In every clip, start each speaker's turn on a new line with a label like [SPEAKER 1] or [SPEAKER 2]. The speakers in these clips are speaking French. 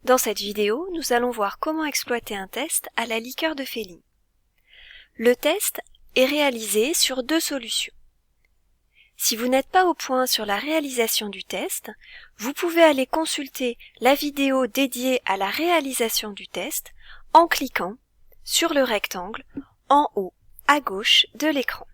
[SPEAKER 1] Dans cette vidéo, nous allons voir comment exploiter un test à la liqueur de Fehling. Le test est réalisé sur deux solutions. Si vous n'êtes pas au point sur la réalisation du test, vous pouvez aller consulter la vidéo dédiée à la réalisation du test en cliquant sur le rectangle en haut à gauche de l'écran.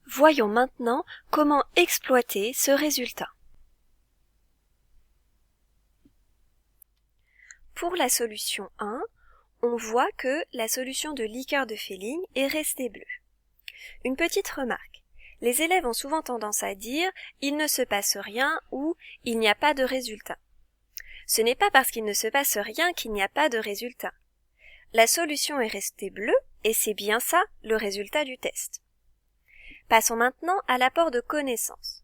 [SPEAKER 1] Voyons maintenant comment exploiter ce résultat. Pour la solution 1, on voit que la solution de liqueur de Fehling est restée bleue. Une petite remarque. Les élèves ont souvent tendance à dire « il ne se passe rien » ou « il n'y a pas de résultat ». Ce n'est pas parce qu'il ne se passe rien qu'il n'y a pas de résultat. La solution est restée bleue et c'est bien ça le résultat du test. Passons maintenant à l'apport de connaissances.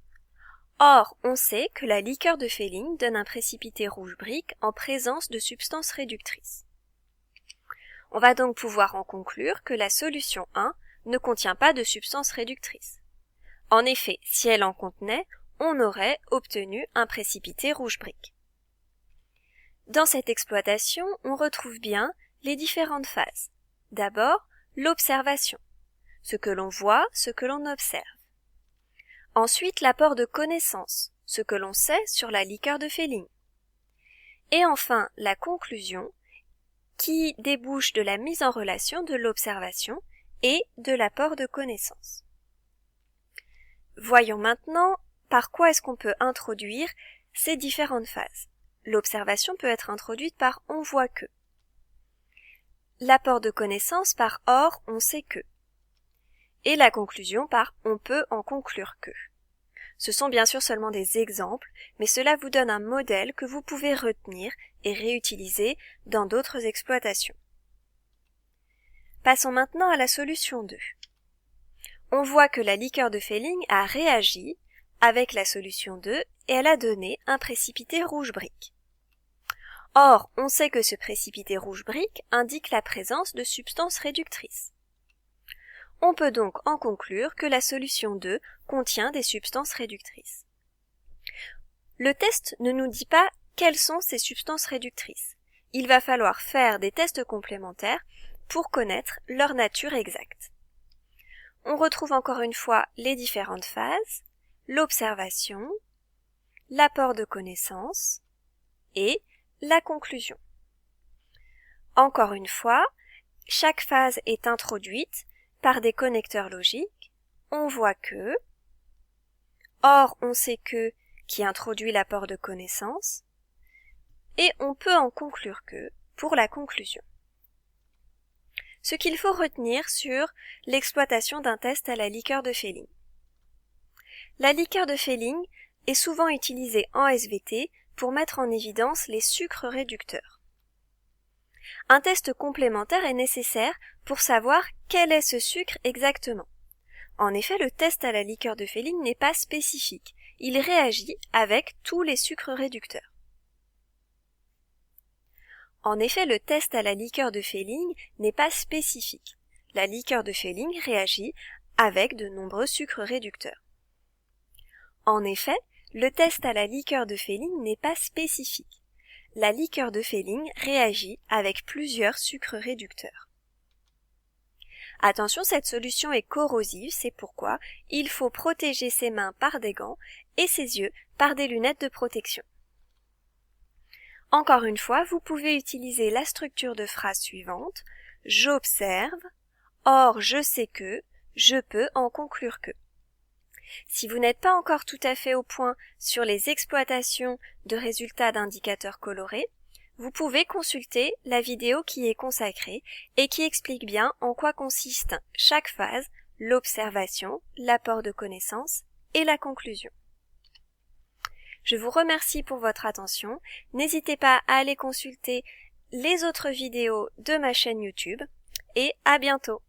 [SPEAKER 1] Or, on sait que la liqueur de Fehling donne un précipité rouge brique en présence de substances réductrices. On va donc pouvoir en conclure que la solution 1 ne contient pas de substances réductrices. En effet, si elle en contenait, on aurait obtenu un précipité rouge brique. Dans cette exploitation, on retrouve bien les différentes phases. D'abord, l'observation. Ce que l'on voit, ce que l'on observe. Ensuite, l'apport de connaissances, ce que l'on sait sur la liqueur de Fehling. Et enfin, la conclusion, qui débouche de la mise en relation de l'observation et de l'apport de connaissances. Voyons maintenant par quoi est-ce qu'on peut introduire ces différentes phases. L'observation peut être introduite par « on voit que ». L'apport de connaissances par « or, on sait que ». Et la conclusion par « on peut en conclure que ». Ce sont bien sûr seulement des exemples, mais cela vous donne un modèle que vous pouvez retenir et réutiliser dans d'autres exploitations. Passons maintenant à la solution 2. On voit que la liqueur de Fehling a réagi avec la solution 2 et elle a donné un précipité rouge brique. Or, on sait que ce précipité rouge brique indique la présence de substances réductrices. On peut donc en conclure que la solution 2 contient des substances réductrices. Le test ne nous dit pas quelles sont ces substances réductrices. Il va falloir faire des tests complémentaires pour connaître leur nature exacte. On retrouve encore une fois les différentes phases, l'observation, l'apport de connaissances et la conclusion. Encore une fois, chaque phase est introduite par des connecteurs logiques, on voit que, or on sait que, qui introduit l'apport de connaissances, et on peut en conclure que, pour la conclusion. Ce qu'il faut retenir sur l'exploitation d'un test à la liqueur de Fehling. La liqueur de Fehling est souvent utilisée en SVT pour mettre en évidence les sucres réducteurs. Un test complémentaire est nécessaire pour savoir quel est ce sucre exactement. En effet, le test à la liqueur de Fehling n'est pas spécifique. Il réagit avec tous les sucres réducteurs. En effet, le test à la liqueur de Fehling n'est pas spécifique. La liqueur de Fehling réagit avec de nombreux sucres réducteurs. En effet, le test à la liqueur de Fehling n'est pas spécifique. La liqueur de Fehling réagit avec plusieurs sucres réducteurs. Attention, cette solution est corrosive, c'est pourquoi il faut protéger ses mains par des gants et ses yeux par des lunettes de protection. Encore une fois, vous pouvez utiliser la structure de phrase suivante. J'observe, or je sais que, je peux en conclure que. Si vous n'êtes pas encore tout à fait au point sur les exploitations de résultats d'indicateurs colorés, vous pouvez consulter la vidéo qui est consacrée et qui explique bien en quoi consiste chaque phase, l'observation, l'apport de connaissances et la conclusion. Je vous remercie pour votre attention. N'hésitez pas à aller consulter les autres vidéos de ma chaîne YouTube et à bientôt.